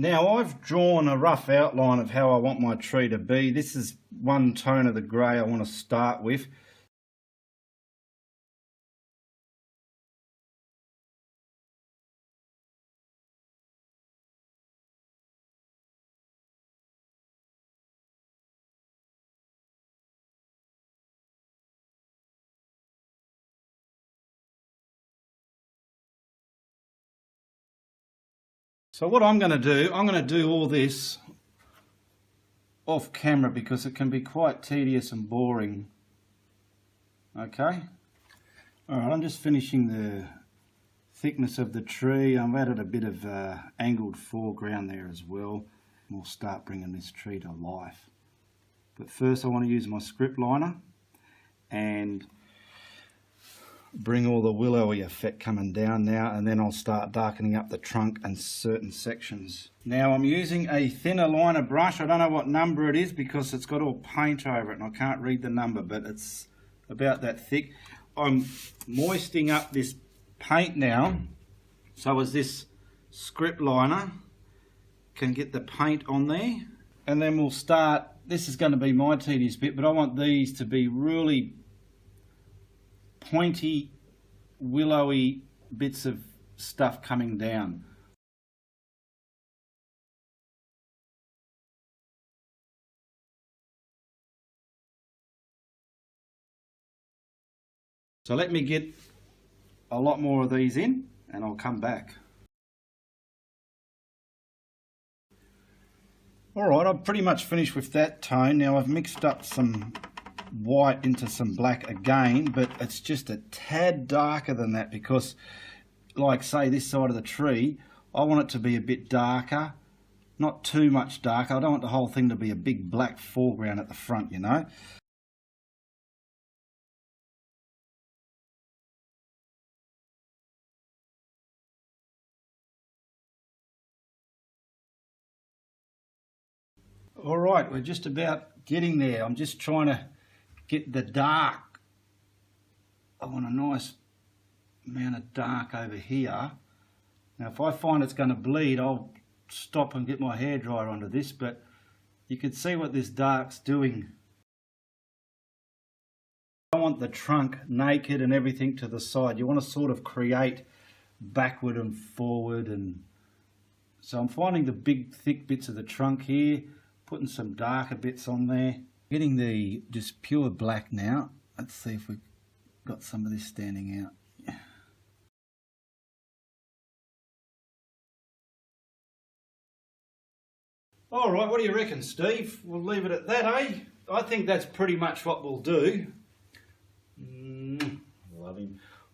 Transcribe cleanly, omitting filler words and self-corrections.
Now I've drawn a rough outline of how I want my tree to be. This is one tone of the grey I want to start with. So what I'm going to do all this off camera because it can be quite tedious and boring. Okay. Alright, I'm just finishing the thickness of the tree. I've added a bit of angled foreground there as well. We'll start bringing this tree to life. But first I want to use my script liner and bring all the willowy effect coming down now, and then I'll start darkening up the trunk and certain sections. Now I'm using a thinner liner brush. I don't know what number it is because it's got all paint over it and I can't read the number, but it's about that thick. I'm moistening up this paint now so as this script liner can get the paint on there, and then we'll start. This is going to be my tedious bit, but I want these to be really pointy, willowy bits of stuff coming down. So let me get a lot more of these in and I'll come back. Alright, I've pretty much finished with that tone. Now I've mixed up some white into some black again, but it's just a tad darker than that because, like say this side of the tree, I want it to be a bit darker, not too much darker. I don't want the whole thing to be a big black foreground at the front, you know. Alright, we're just about getting there. I'm just trying to get the dark. I want a nice amount of dark over here. Now if I find it's going to bleed, I'll stop and get my hairdryer onto this, but you can see what this dark's doing. I want the trunk naked and everything to the side. You want to sort of create backward and forward, and so I'm finding the big thick bits of the trunk here, putting some darker bits on there. Getting the just pure black now. Let's see if we've got some of this standing out. Alright, what do you reckon, Steve? We'll leave it at that, eh? I think that's pretty much what we'll do.